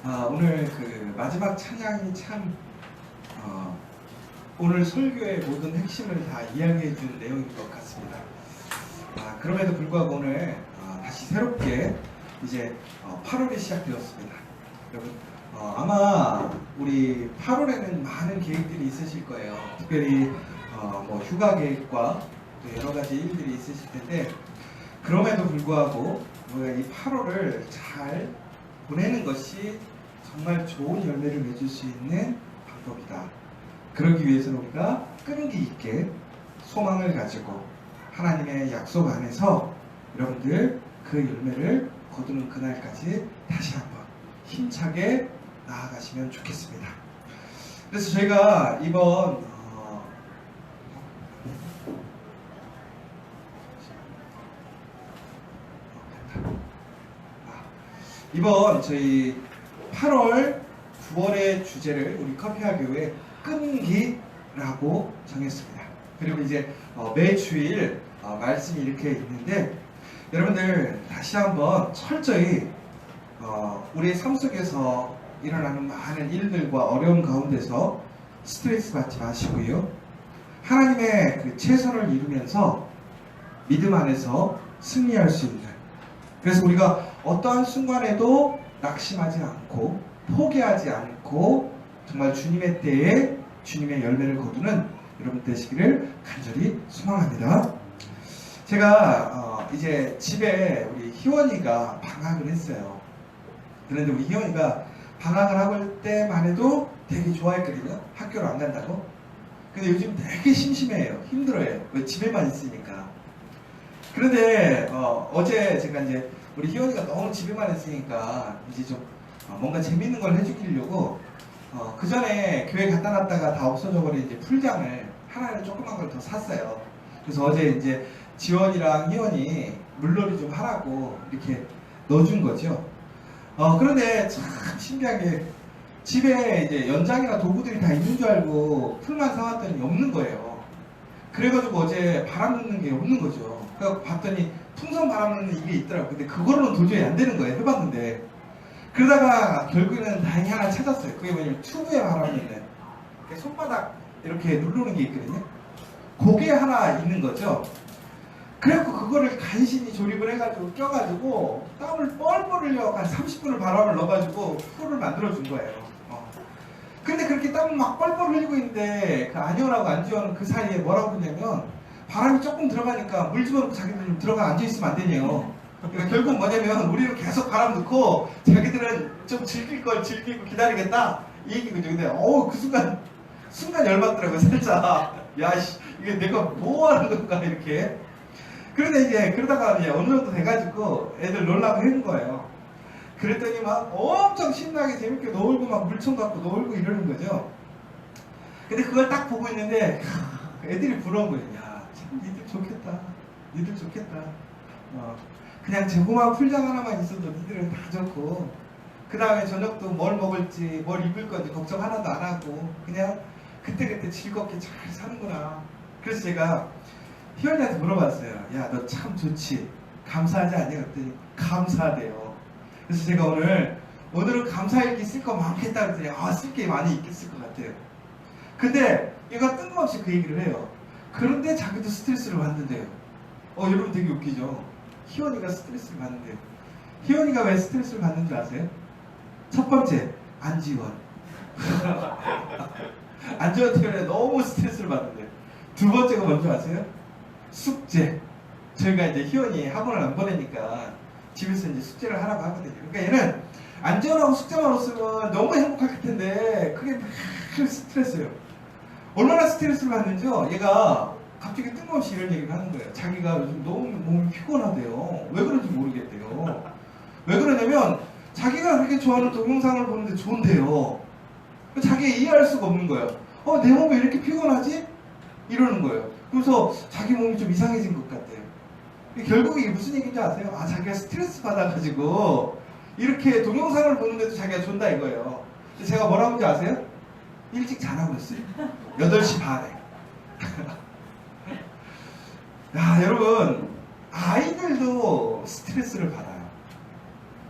오늘 그 마지막 찬양이 참 오늘 설교의 모든 핵심을 다 이야기해 준 내용인 것 같습니다. 그럼에도 불구하고 오늘 다시 새롭게 이제 8월이 시작되었습니다. 여러분 아마 우리 8월에는 많은 계획들이 있으실 거예요. 특별히 뭐 휴가 계획과 또 여러 가지 일들이 있으실 텐데, 그럼에도 불구하고 우리가 이 8월을 잘 보내는 것이 정말 좋은 열매를 맺을 수 있는 방법이다. 그러기 위해서는 우리가 끈기 있게 소망을 가지고 하나님의 약속 안에서 여러분들 그 열매를 거두는 그날까지 다시 한번 힘차게 나아가시면 좋겠습니다. 그래서 저희가 이번 저희 8월 9월의 주제를 우리 커피와 교회 끈기라고 정했습니다. 그리고 이제 매주일 말씀이 이렇게 있는데, 여러분들 다시 한번 철저히 우리의 삶 속에서 일어나는 많은 일들과 어려움 가운데서 스트레스 받지 마시고요, 하나님의 그 최선을 이루면서 믿음 안에서 승리할 수 있는, 그래서 우리가 어떠한 순간에도 낙심하지 않고 포기하지 않고 정말 주님의 때에 주님의 열매를 거두는 여러분 되시기를 간절히 소망합니다. 제가 이제 집에 우리 희원이가 방학을 했어요. 그런데 우리 희원이가 방학을 하고 때만 해도 되게 좋아했거든요. 학교를 안 간다고. 근데 요즘 되게 심심해요. 힘들어요. 왜 집에만 있으니까. 그런데 어제 제가 이제 우리 희원이가 너무 집에만 있으니까 이제 좀 뭔가 재밌는 걸 해주려고 그 전에 교회 갖다 놨다가 다 없어져 버린 이제 풀장을 하나를 조그만 걸 더 샀어요. 그래서 어제 이제 지원이랑 희원이 물놀이 좀 하라고 이렇게 넣어준 거죠. 그런데 참 신기하게 집에 이제 연장이나 도구들이 다 있는 줄 알고 풀만 사왔더니 없는 거예요. 그래가지고 어제 바람 넣는 게 없는 거죠. 그래서 봤더니 풍선 바람 넣는 이게 있더라고요. 근데 그거로는 도저히 안 되는 거예요. 해봤는데. 그러다가 결국에는 다행히 하나 찾았어요. 그게 뭐냐면 튜브에 바람 넣는 손바닥 이렇게 누르는 게 있거든요. 그게 하나 있는 거죠. 그래갖고 그거를 간신히 조립을 해가지고 껴가지고 땀을 뻘뻘 흘려 한 30분을 바람을 넣어가지고 풀을 만들어준 거예요. 근데 그렇게 땀을 막 뻘뻘 흘리고 있는데 그 안지원하고 안지원은 그 사이에 뭐라고 했냐면, 바람이 조금 들어가니까 물 집어넣고 자기들 좀 들어가 앉아있으면 안 되네요. 그러니까 결국 뭐냐면 우리는 계속 바람 넣고 자기들은 좀 즐길 걸 즐기고 기다리겠다 이 얘기거든요. 근데 그 순간 열받더라고요. 살짝 야씨 이게 내가 뭐 하는 건가 이렇게. 그런데 이제 그러다가 이제 어느 정도 돼가지고 애들 놀라고 했는 거예요. 그랬더니 막 엄청 신나게 재밌게 놀고 막 물총 갖고 놀고 이러는 거죠. 근데 그걸 딱 보고 있는데 애들이 부러운 거예요. 야, 참 니들 좋겠다. 니들 좋겠다. 그냥 제고만 풀장 하나만 있어도 니들은 다 좋고, 그 다음에 저녁도 뭘 먹을지 뭘 입을 건지 걱정 하나도 안 하고 그냥 그때그때 즐겁게 잘 사는구나. 그래서 제가 희원이한테 물어봤어요. 야, 너 참 좋지? 감사하지 않냐? 그랬더니 감사하대요. 그래서 제가 오늘은 감사일기 쓸 거 많겠다 그랬더니 쓸 게 많이 있겠을 것 같아요. 근데 얘가 뜬금없이 그 얘기를 해요. 그런데 자기도 스트레스를 받는데요. 여러분 되게 웃기죠? 희원이가 스트레스를 받는데요. 희원이가 왜 스트레스를 받는 줄 아세요? 첫 번째, 안지원. 안지원 때문에 너무 스트레스를 받는데요. 두 번째가 뭔지 아세요? 숙제. 저희가 이제 희원이 학원을 안 보내니까 집에서 이제 숙제를 하라고 하거든요. 그러니까 얘는 안지원하고 숙제만 없으면 너무 행복할 텐데 그게 막 스트레스예요. 얼마나 스트레스를 받는지요? 얘가 갑자기 뜬금없이 이런 얘기를 하는 거예요. 자기가 요즘 너무 몸이 피곤하대요. 왜 그런지 모르겠대요. 왜 그러냐면 자기가 그렇게 좋아하는 동영상을 보는데 좋은데요. 자기가 이해할 수가 없는 거예요. 내 몸이 왜 이렇게 피곤하지? 이러는 거예요. 그래서 자기 몸이 좀 이상해진 것 같아요. 결국에 이게 무슨 얘기인지 아세요? 자기가 스트레스 받아가지고 이렇게 동영상을 보는데도 자기가 존다 이거예요. 제가 뭐라고 하는지 아세요? 일찍 자라고 했어요. 8시 반에. 야, 여러분, 아이들도 스트레스를 받아요.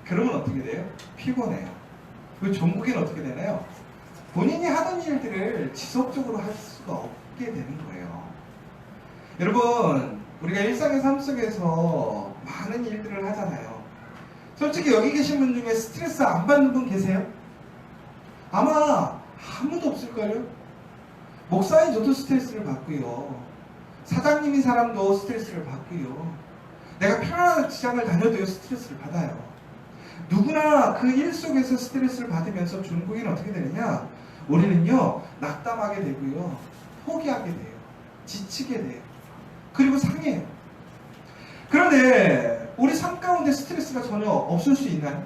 그러면 어떻게 돼요? 피곤해요. 그 종국에는 어떻게 되나요? 본인이 하던 일들을 지속적으로 할 수가 없게 되는 거예요. 여러분, 우리가 일상의 삶 속에서 많은 일들을 하잖아요. 솔직히 여기 계신 분 중에 스트레스 안 받는 분 계세요? 아마 아무도 없을걸요? 목사인 저도 스트레스를 받고요. 사장님인 사람도 스트레스를 받고요. 내가 편안한 직장을 다녀도요 스트레스를 받아요. 누구나 그 일 속에서 스트레스를 받으면서 종국에는 어떻게 되느냐? 우리는요 낙담하게 되고요, 포기하게 돼요, 지치게 돼요, 그리고 상해요. 그런데 우리 삶 가운데 스트레스가 전혀 없을 수 있나요?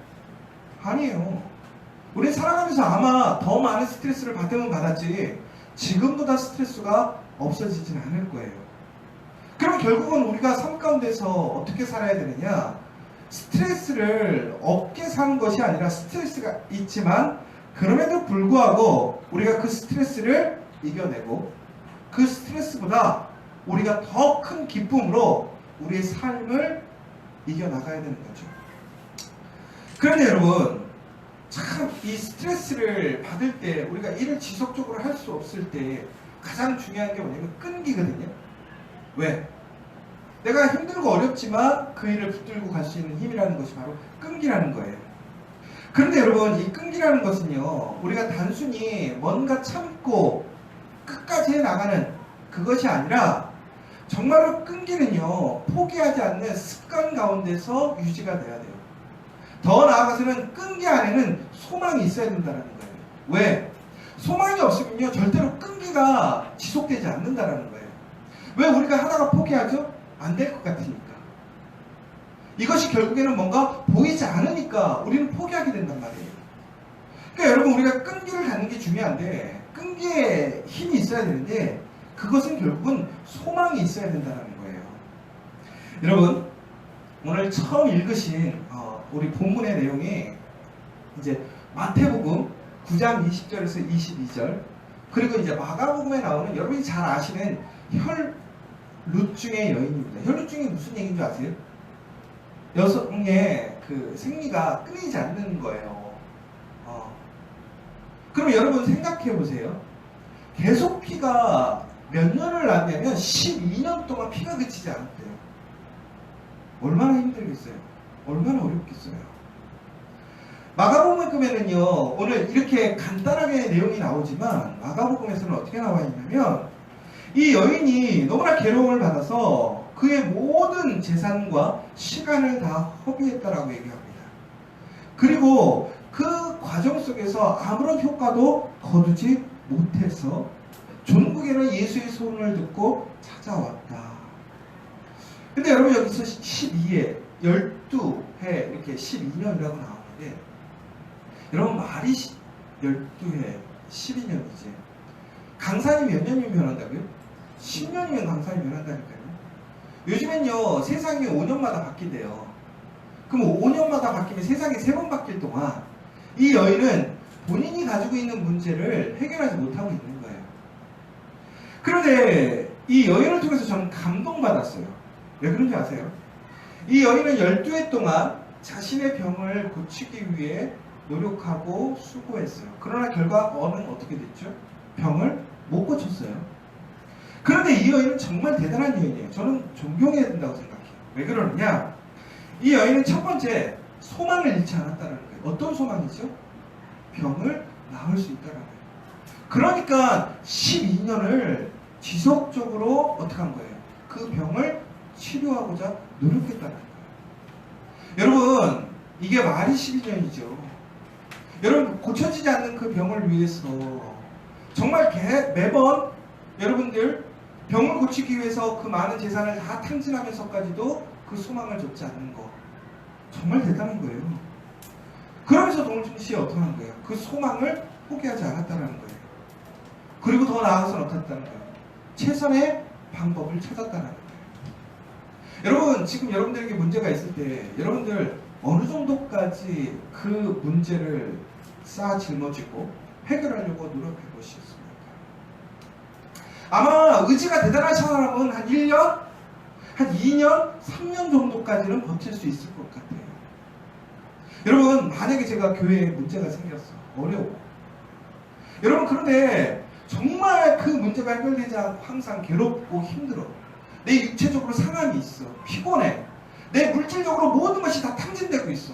아니에요. 우리 살아가면서 아마 더 많은 스트레스를 받으면 받았지 지금보다 스트레스가 없어지진 않을 거예요. 그럼 결국은 우리가 삶 가운데서 어떻게 살아야 되느냐? 스트레스를 없게 사는 것이 아니라 스트레스가 있지만 그럼에도 불구하고 우리가 그 스트레스를 이겨내고 그 스트레스보다 우리가 더 큰 기쁨으로 우리의 삶을 이겨나가야 되는 거죠. 그런데 여러분, 참 이 스트레스를 받을 때 우리가 일을 지속적으로 할 수 없을 때 가장 중요한 게 뭐냐면 끈기거든요. 왜? 내가 힘들고 어렵지만 그 일을 붙들고 갈 수 있는 힘이라는 것이 바로 끈기라는 거예요. 그런데 여러분, 이 끈기라는 것은요, 우리가 단순히 뭔가 참고 끝까지 해나가는 그것이 아니라 정말로 끈기는요, 포기하지 않는 습관 가운데서 유지가 돼야 돼요. 더 나아가서는 끈기 안에는 소망이 있어야 된다는 거예요. 왜? 소망이 없으면요, 절대로 끈기가 지속되지 않는다는 거예요. 왜 우리가 하다가 포기하죠? 안 될 것 같으니까. 이것이 결국에는 뭔가 보이지 않으니까 우리는 포기하게 된단 말이에요. 그러니까 여러분, 우리가 끈기를 갖는 게 중요한데 끈기에 힘이 있어야 되는데 그것은 결국은 소망이 있어야 된다는 거예요. 여러분, 오늘 처음 읽으신 우리 본문의 내용이 이제 마태복음 9장 20절에서 22절, 그리고 이제 마가복음에 나오는 여러분이 잘 아시는 혈루증의 여인입니다. 혈루증이 무슨 얘기인 줄 아세요? 여성의 그 생리가 끊이지 않는 거예요. 그럼 여러분 생각해 보세요. 계속 피가 몇 년을 나면 12년 동안 피가 그치지 않았대요. 얼마나 힘들겠어요? 얼마나 어렵겠어요? 마가복음에는요, 오늘 이렇게 간단하게 내용이 나오지만 마가복음에서는 어떻게 나와 있냐면 이 여인이 너무나 괴로움을 받아서 그의 모든 재산과 시간을 다 허비했다라고 얘기합니다. 그리고 그 과정 속에서 아무런 효과도 거두지 못해서 종국에는 예수의 소문을 듣고 찾아왔다. 근데 여러분, 여기서 12회, 12회 이렇게 12년이라고 나오는데 여러분, 말이 12회, 12년이지. 강산이 몇 년이면 변한다고요? 10년이면 강산이 변한다니까요. 요즘엔요, 세상이 5년마다 바뀐대요. 그럼 5년마다 바뀌면 세상이 3번 바뀔 동안 이 여인은 본인이 가지고 있는 문제를 해결하지 못하고 있는 거예요. 그런데 이 여인을 통해서 저는 감동받았어요. 왜 그런지 아세요? 이 여인은 12회 동안 자신의 병을 고치기 위해 노력하고 수고했어요. 그러나 결과는 어떻게 됐죠? 병을 못 고쳤어요. 그런데 이 여인은 정말 대단한 여인이에요. 저는 존경해야 된다고 생각해요. 왜 그러느냐? 이 여인은 첫 번째, 소망을 잃지 않았다는 거예요. 어떤 소망이죠? 병을 나을 수 있다는 거예요. 그러니까 12년을 지속적으로 어떻게 한 거예요? 그 병을 치료하고자 노력했다는 거예요. 여러분, 이게 말이 12년이죠. 여러분, 고쳐지지 않는 그 병을 위해서 정말 매번 여러분들 병을 고치기 위해서 그 많은 재산을 다 탕진하면서까지도 그 소망을 접지 않는 거 정말 대단한 거예요. 그러면서 동준 씨 어떻게 한 거예요? 그 소망을 포기하지 않았다는 거예요. 그리고 더 나아가서는 어떻게 했다는 거예요? 최선의 방법을 찾았다는 거예요. 여러분, 지금 여러분들에게 문제가 있을 때 여러분들 어느 정도까지 그 문제를 쌓아 짊어지고 해결하려고 노력해 보시겠습니까? 아마 의지가 대단한 사람은 한 1년, 한 2년, 3년 정도까지는 버틸 수 있을 것 같아요. 여러분, 만약에 제가 교회에 문제가 생겼어. 어려워. 여러분, 그런데 정말 그 문제가 해결되지 않고 항상 괴롭고 힘들어. 내 육체적으로 상함이 있어. 피곤해. 내 물질적으로 모든 것이 다 탕진되고 있어.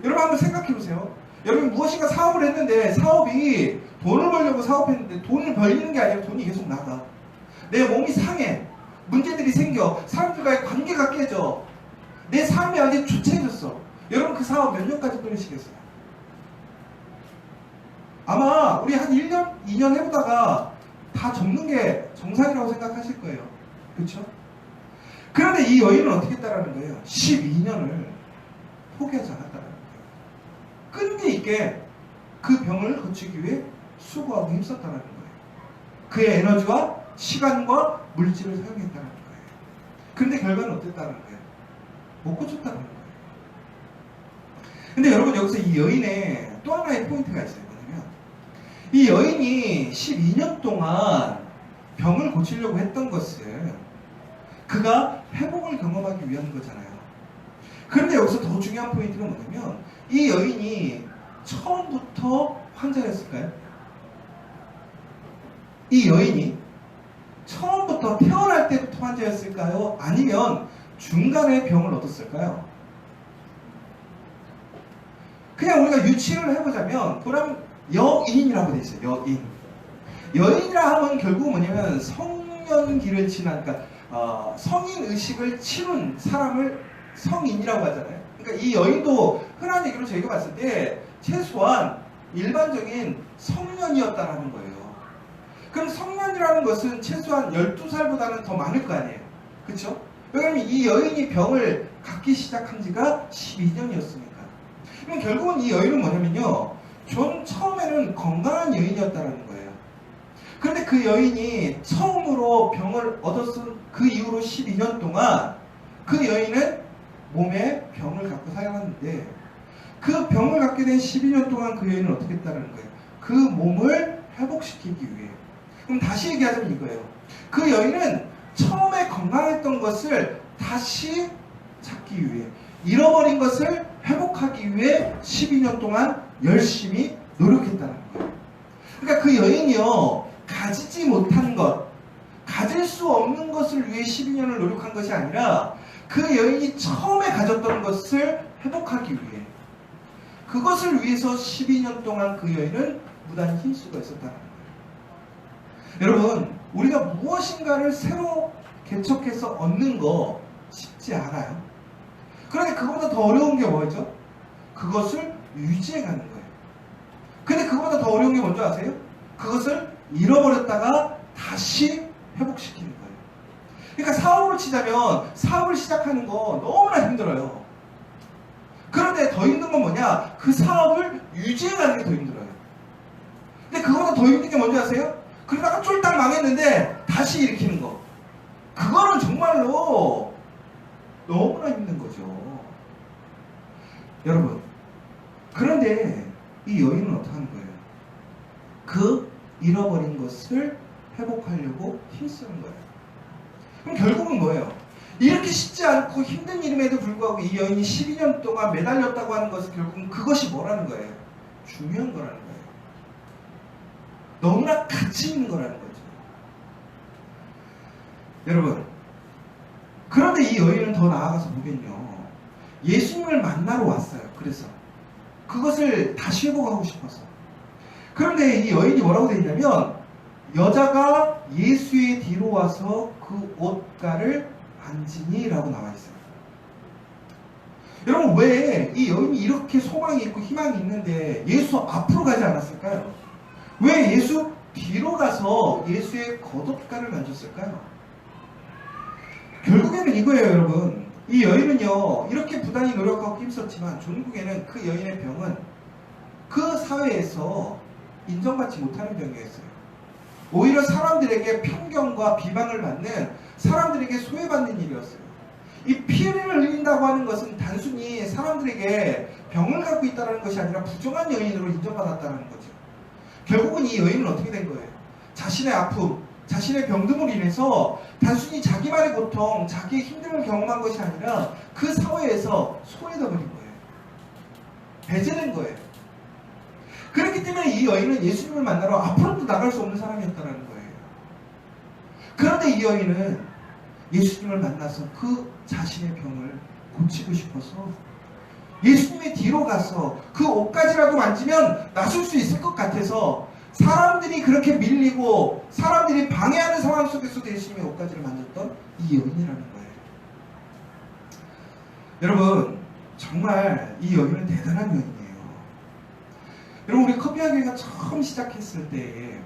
여러분, 한번 생각해 보세요. 여러분, 무엇인가 사업을 했는데 사업이 돈을 벌려고 사업했는데 돈을 벌리는 게 아니라 돈이 계속 나가. 내 몸이 상해. 문제들이 생겨. 사람들과의 관계가 깨져. 내 삶이 아주 초췌해졌어. 여러분, 그 사업 몇 년까지 끊으시겠어요? 아마 우리 한 1년, 2년 해보다가 다 접는 게 정상이라고 생각하실 거예요. 그렇죠? 그런데 이 여인은 어떻게 했다라는 거예요? 12년을 포기하지 않았다는 거예요. 끈기 있게 그 병을 고치기 위해 수고하고 힘썼다는 거예요. 그의 에너지와 시간과 물질을 사용했다는 거예요. 그런데 결과는 어땠다는 거예요? 못 고쳤다는 거예요. 근데 여러분, 여기서 이 여인의 또 하나의 포인트가 있어요. 뭐냐면 이 여인이 12년 동안 병을 고치려고 했던 것은 그가 회복을 경험하기 위한 거잖아요. 그런데 여기서 더 중요한 포인트가 뭐냐면 이 여인이 처음부터 환자였을까요? 이 여인이 처음부터 태어날 때부터 환자였을까요? 아니면 중간에 병을 얻었을까요? 그냥 우리가 유치를 해보자면 그럼 여인이라고 돼 있어요. 여인. 여인이라 하면 결국 뭐냐면 성년기를 지난, 그러니까 성인 의식을 치룬 사람을 성인이라고 하잖아요. 그러니까 이 여인도 흔한 얘기로 저희가 봤을 때 최소한 일반적인 성년이었다라는 거예요. 그럼 성년이라는 것은 최소한 12살보다는 더 많을 거 아니에요. 그렇죠? 왜냐하면 이 여인이 병을 갖기 시작한 지가 12년이었으니까. 그럼 결국은 이 여인은 뭐냐면요, 처음에는 건강한 여인이었다라는 거예요. 그런데 그 여인이 처음으로 병을 얻었은 그 이후로 12년 동안 그 여인은 몸에 병을 갖고 살아갔는데 그 병을 갖게 된 12년 동안 그 여인은 어떻게 했다는 거예요? 그 몸을 회복시키기 위해. 그럼 다시 얘기하자면 이거예요. 그 여인은 처음에 건강했던 것을 다시 찾기 위해, 잃어버린 것을 회복하기 위해 12년 동안 열심히 노력했다는 거예요. 그러니까 그 여인이요, 가지지 못한 것, 가질 수 없는 것을 위해 12년을 노력한 것이 아니라 그 여인이 처음에 가졌던 것을 회복하기 위해, 그것을 위해서 12년 동안 그 여인은 무단히 힘쓰고 있었다는 거예요. 여러분, 우리가 무엇인가를 새로 개척해서 얻는 거 쉽지 않아요. 그런데 그거보다 더 어려운 게 뭐죠? 그것을 유지해가는 거예요. 근데 그거보다 더 어려운 게 뭔지 아세요? 그것을 잃어버렸다가 다시 회복시키는 거예요. 그러니까 사업을 치자면 사업을 시작하는 거 너무나 힘들어요. 그런데 더 힘든 건 뭐냐? 그 사업을 유지해가는 게 더 힘들어요. 근데 그거보다 더 힘든 게 뭔지 아세요? 그러다가 쫄딱 망했는데 다시 일으키는 거. 그거는 정말로 너무나 힘든 거죠. 여러분, 그런데 이 여인은 어떻게 하는 거예요? 그 잃어버린 것을 회복하려고 힘쓰는 거예요. 그럼 결국은 뭐예요? 이렇게 쉽지 않고 힘든 일임에도 불구하고 이 여인이 12년 동안 매달렸다고 하는 것은 결국은 그것이 뭐라는 거예요? 중요한 거라는 거예요. 너무나 가치 있는 거라는 거죠. 여러분, 그런데 이 여인은 더 나아가서 보면요, 예수님을 만나러 왔어요. 그래서 그것을 다시 회복하고 싶어서. 그런데 이 여인이 뭐라고 되어 있냐면, 여자가 예수의 뒤로 와서 그 옷가를 만지니 라고 나와 있어요. 여러분, 왜 이 여인이 이렇게 소망이 있고 희망이 있는데 예수 앞으로 가지 않았을까요? 왜 예수 뒤로 가서 예수의 겉옷가를 만졌을까요? 결국에는 이거예요, 여러분. 이 여인은요, 이렇게 부단히 노력하고 힘썼지만 결국에는 그 여인의 병은 그 사회에서 인정받지 못하는 병이었어요. 오히려 사람들에게 편견과 비방을 받는, 사람들에게 소외받는 일이었어요. 이 피를 흘린다고 하는 것은 단순히 사람들에게 병을 갖고 있다는 것이 아니라 부정한 여인으로 인정받았다는 거죠. 결국은 이 여인은 어떻게 된 거예요? 자신의 아픔, 자신의 병듦으로 인해서 단순히 자기만의 고통, 자기의 힘듦을 경험한 것이 아니라 그 사회에서 소외되어 버린 거예요. 배제된 거예요. 그렇기 때문에 이 여인은 예수님을 만나러 앞으로도 나갈 수 없는 사람이었다는 거예요. 그런데 이 여인은 예수님을 만나서 그 자신의 병을 고치고 싶어서 예수님의 뒤로 가서 그 옷가지라도 만지면 나설 수 있을 것 같아서 사람들이 그렇게 밀리고 사람들이 방해하는 상황 속에서도 예수님의 옷가지를 만졌던 이 여인이라는 거예요. 여러분, 정말 이 여인은 대단한 여인이에요. 여러분, 우리 커피하기가 처음 시작했을 때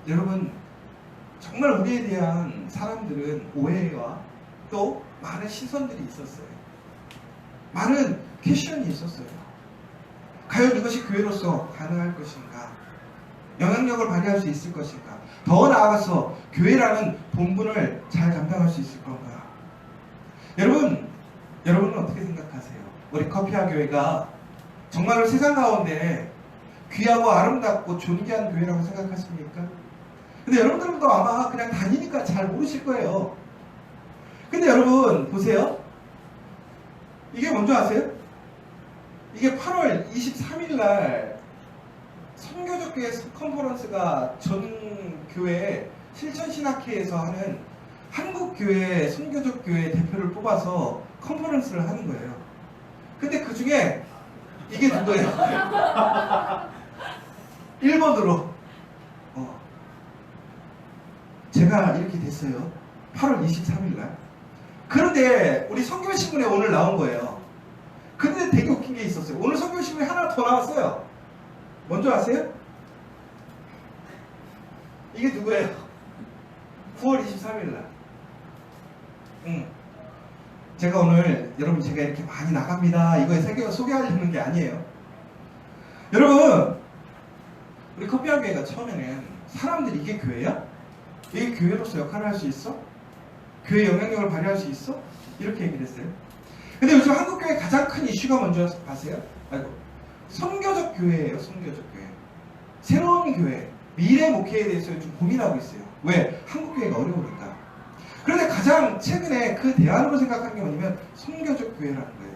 여러분 정말 우리에 대한 사람들은 오해와 또 많은 시선들이 있었어요. 많은 퀘션이 있었어요. 과연 이것이 교회로서 가능할 것인가? 영향력을 발휘할 수 있을 것인가? 더 나아가서 교회라는 본분을 잘 감당할 수 있을 건가? 여러분은 어떻게 생각하세요? 우리 커피아 교회가 정말로 세상 가운데 귀하고 아름답고 존귀한 교회라고 생각하십니까? 근데 여러분들도 아마 그냥 다니니까 잘 모르실 거예요. 근데 여러분 보세요. 이게 뭔지 아세요? 이게 8월 23일 날 선교적 교회 컨퍼런스가 전 교회 실천신학회에서 하는 한국교회 선교적 교회 대표를 뽑아서 컨퍼런스를 하는 거예요. 근데 그 중에 이게 누구예요? 1번으로 제가 이렇게 됐어요. 8월 23일 날. 그런데 우리 선교신문에 오늘 나온 거예요. 근데 되게 웃긴 게 있었어요. 오늘 선교신문에 하나 더 나왔어요. 뭔지 아세요? 이게 누구예요? 9월 23일 날. 제가 오늘 여러분 제가 이렇게 많이 나갑니다. 이거에 소개하려는 게 아니에요. 여러분, 우리 커피아교회가 처음에는 사람들이 이게 교회야? 이게 교회로서 역할을 할 수 있어? 교회 영향력을 발휘할 수 있어? 이렇게 얘기를 했어요. 근데 요즘 한국교회 가장 큰 이슈가 뭔지 아세요? 선교적 교회예요. 선교적 교회. 새로운 교회, 미래 목회에 대해서 요즘 고민하고 있어요. 왜? 한국교회가 어려우니까. 그런데 가장 최근에 그 대안으로 생각하는 게 뭐냐면 선교적 교회라는 거예요.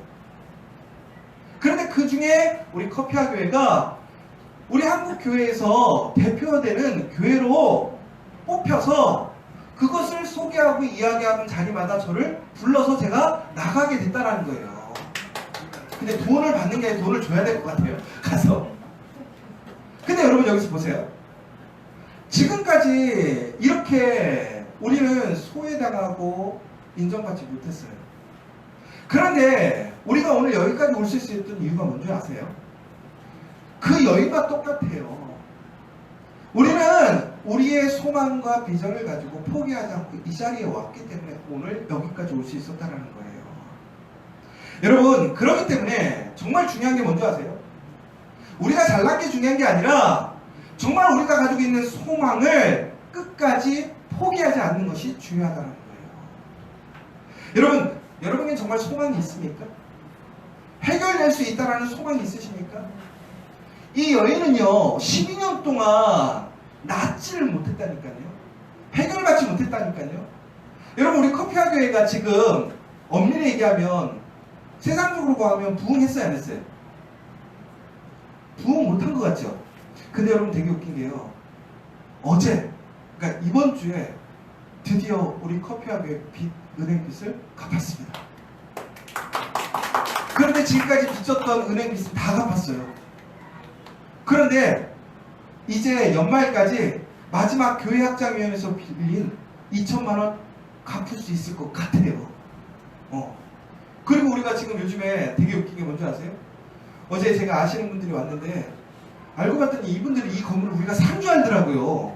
그런데 그 중에 우리 커피아 교회가 우리 한국교회에서 대표되는 교회로 뽑혀서 그것을 소개하고 이야기하는 자리마다 저를 불러서 제가 나가게 됐다는 거예요. 근데 돈을 받는 게 아니라 돈을 줘야 될 것 같아요. 가서. 근데 여러분 여기서 보세요. 지금까지 이렇게 우리는 소외당하고 인정받지 못했어요. 그런데 우리가 오늘 여기까지 올 수 있었던 이유가 뭔지 아세요? 그 여인과 똑같아요. 우리는 우리의 소망과 비전을 가지고 포기하지 않고 이 자리에 왔기 때문에 오늘 여기까지 올 수 있었다는 거예요. 여러분, 그렇기 때문에 정말 중요한 게 뭔지 아세요? 우리가 잘난 게 중요한 게 아니라 정말 우리가 가지고 있는 소망을 끝까지 포기하지 않는 것이 중요하다는 거예요. 여러분은 정말 소망이 있습니까? 해결될 수 있다는 소망이 있으십니까? 이 여인은요 12년 동안 낫지를 못했다니까요. 해결받지 못했다니까요. 여러분, 우리 커피아 교회가 지금 엄밀히 얘기하면 세상적으로 보면 부흥했어요, 안 했어요? 부흥 못한 것 같죠? 근데 여러분 되게 웃긴 게요, 어제, 그러니까 이번 주에 드디어 우리 커피아 교회 은행 빚을 갚았습니다. 그런데 지금까지 빚졌던 은행 빚을 다 갚았어요. 그런데 이제 연말까지 마지막 교회학장위원회에서 빌린 2천만 원 갚을 수 있을 것 같아요. 그리고 우리가 지금 요즘에 되게 웃긴 게 뭔지 아세요? 어제 제가 아시는 분들이 왔는데 알고 봤더니 이분들이 이 건물을 우리가 산 줄 알더라고요.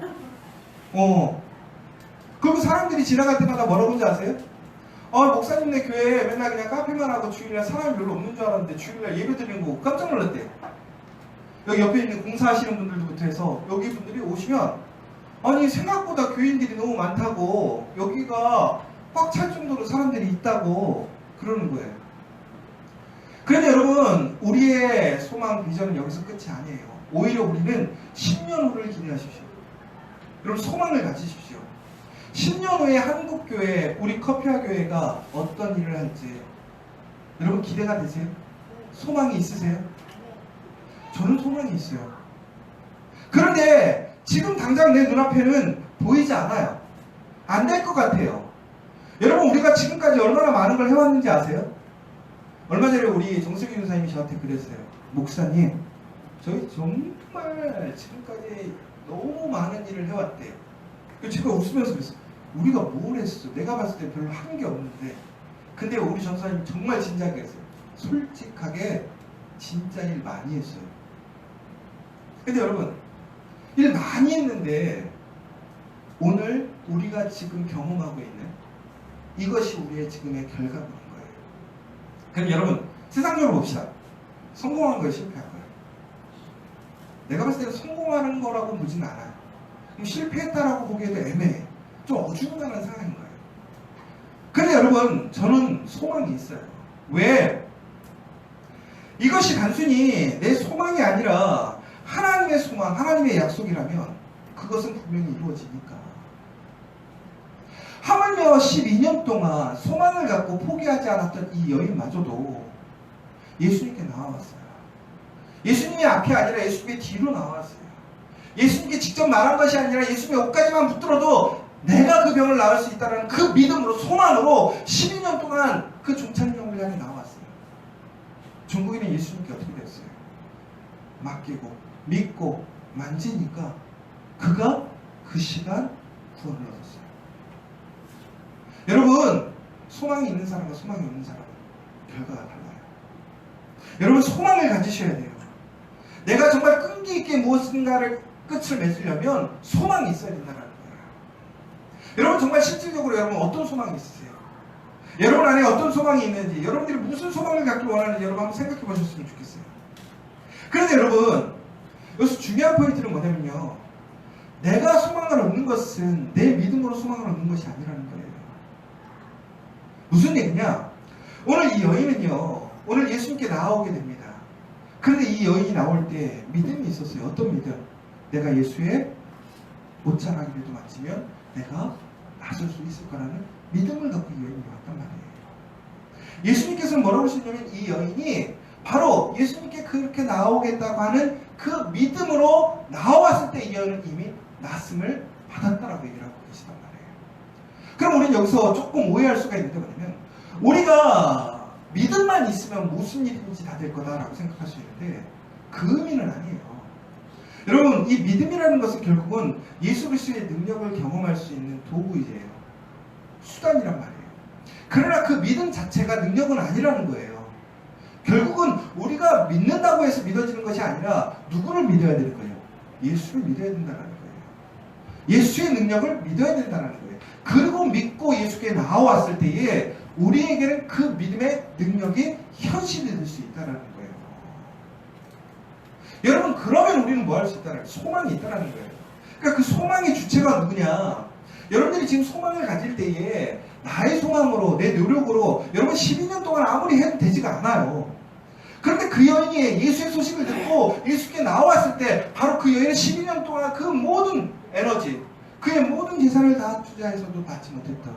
그리고 사람들이 지나갈 때마다 뭐라고 하는지 아세요? 목사님네 교회에 맨날 그냥 카페만 하고 주일날 사람이 별로 없는 줄 알았는데 주일날 예배 드리는 거 깜짝 놀랐대요. 여기 옆에 있는 공사하시는 분들부터 해서 여기 분들이 오시면 아니 생각보다 교인들이 너무 많다고 여기가 꽉 찰 정도로 사람들이 있다고 그러는 거예요. 그런데 여러분, 우리의 소망 비전은 여기서 끝이 아니에요. 오히려 우리는 10년 후를 기대하십시오. 여러분, 소망을 가지십시오. 10년 후에 한국교회, 우리 커피아 교회가 어떤 일을 할지 여러분 기대가 되세요? 소망이 있으세요? 저는 소망이 있어요. 그런데 지금 당장 내 눈앞에는 보이지 않아요. 안 될 것 같아요. 여러분, 우리가 지금까지 얼마나 많은 걸 해왔는지 아세요? 얼마 전에 우리 정수기 교사님이 저한테 그랬어요. 목사님, 저희 정말 지금까지 너무 많은 일을 해왔대요. 제가 웃으면서 그랬어요. 우리가 뭘 했어? 내가 봤을 때 별로 한 게 없는데. 근데 우리 전사님 정말 진지하게 했어요. 솔직하게 진짜 일 많이 했어요. 근데 여러분, 일 많이 했는데 오늘 우리가 지금 경험하고 있는 이것이 우리의 지금의 결과물인 거예요. 그럼 여러분, 세상적으로 봅시다. 성공한 거예요, 실패한 거예요? 내가 봤을 때는 성공하는 거라고 보진 않아요. 실패했다라고 보기에도 애매해. 좀 어중간한 상황인 거예요. 근데 여러분, 저는 소망이 있어요. 왜? 이것이 단순히 내 소망이 아니라 하나님의 소망, 하나님의 약속이라면 그것은 분명히 이루어지니까. 하물며 12년 동안 소망을 갖고 포기하지 않았던 이 여인마저도 예수님께 나와왔어요. 예수님의 앞이 아니라 예수님의 뒤로 나왔어요. 예수님께 직접 말한 것이 아니라 예수님의 옷까지만 붙들어도 내가 그 병을 나을 수 있다는 그 믿음으로, 소망으로 12년 동안 그 종착역을 향해 나왔어요. 종국이는 예수님께 어떻게 됐어요? 맡기고 믿고 만지니까 그가 그 시간 구원을 얻었어요. 여러분, 소망이 있는 사람과 소망이 없는 사람은 결과가 달라요. 여러분, 소망을 가지셔야 돼요. 내가 정말 끈기 있게 무엇인가를 끝을 맺으려면 소망이 있어야 된다는 거예요. 여러분, 정말 실질적으로 여러분 어떤 소망이 있으세요? 여러분 안에 어떤 소망이 있는지, 여러분들이 무슨 소망을 갖길 원하는지 여러분 한번 생각해 보셨으면 좋겠어요. 그런데 여러분, 여기서 중요한 포인트는 뭐냐면요, 내가 소망을 얻는 것은 내 믿음으로 소망을 얻는 것이 아니라는 거예요. 무슨 얘기냐? 오늘 이 여인은요, 오늘 예수님께 나오게 됩니다. 그런데 이 여인이 나올 때 믿음이 있었어요. 어떤 믿음? 내가 예수의 옷자락이라도 만지면 내가 나설 수 있을 거라는 믿음을 갖고 이 여인이 왔단 말이에요. 예수님께서는 뭐라고 하시냐면 이 여인이 바로 예수님께 그렇게 나오겠다고 하는 그 믿음으로 나왔을 때 이 여인은 이미 낫음을 받았다라고 얘기를 하고 계시단 말이에요. 그럼 우리는 여기서 조금 오해할 수가 있는데 뭐냐면, 우리가 믿음만 있으면 무슨 일이든지 다 될 거다라고 생각할 수 있는데 그 의미는 아니에요. 여러분, 이 믿음이라는 것은 결국은 예수 그리스도의 능력을 경험할 수 있는 도구이에요. 수단이란 말이에요. 그러나 그 믿음 자체가 능력은 아니라는 거예요. 결국은 우리가 믿는다고 해서 믿어지는 것이 아니라 누구를 믿어야 되는 거예요? 예수를 믿어야 된다는 거예요. 예수의 능력을 믿어야 된다는 거예요. 그리고 믿고 예수께 나왔을 때에 우리에게는 그 믿음의 능력이 현실이 될 수 있다는 거예요. 여러분, 그러면 우리는 뭐 할 수 있다는 거예요? 소망이 있다는 거예요. 그러니까 그 소망의 주체가 누구냐? 여러분들이 지금 소망을 가질 때에 나의 소망으로, 내 노력으로 여러분 12년 동안 아무리 해도 되지가 않아요. 그런데 그 여인이 예수의 소식을 듣고 예수께 나왔을 때 바로 그 여인은 12년 동안 그 모든 에너지, 그의 모든 재산을 다 투자해서도 받지 못했던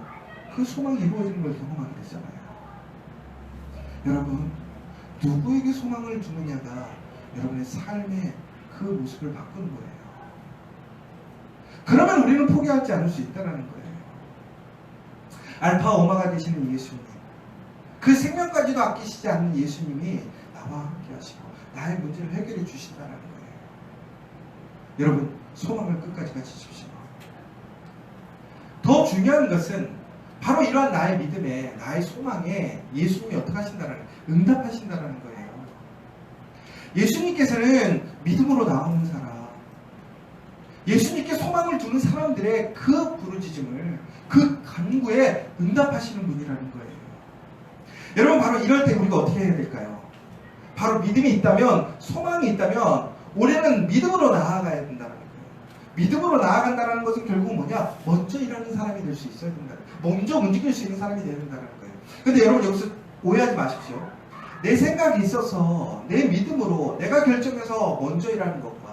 그 소망이 이루어지는 걸 경험하게 됐잖아요. 여러분, 누구에게 소망을 주느냐가 여러분의 삶의 그 모습을 바꾸는 거예요. 그러면 우리는 포기하지 않을 수 있다는 거예요. 알파 오마가 되시는 예수님, 그 생명까지도 아끼시지 않는 예수님이 나와 함께 하시고 나의 문제를 해결해 주신다는 거예요. 여러분, 소망을 끝까지 가지십시오. 더 중요한 것은 바로 이러한 나의 믿음에, 나의 소망에 예수님이 어떻게 하신다는 거예요? 응답하신다는 거예요. 예수님께서는 믿음으로 나오는 사람, 예수님께 소망을 두는 사람들의 그 부르짖음을, 그 간구에 응답하시는 분이라는 거예요. 여러분, 바로 이럴 때 우리가 어떻게 해야 될까요? 바로 믿음이 있다면, 소망이 있다면 우리는 믿음으로 나아가야 된다는 거예요. 믿음으로 나아간다는 것은 결국 뭐냐? 먼저 일하는 사람이 될 수 있어야 된다. 먼저 움직일 수 있는 사람이 되어야 된다는 거예요. 근데 여러분, 여기서 오해하지 마십시오. 내 생각이 있어서, 내 믿음으로 내가 결정해서 먼저 일하는 것과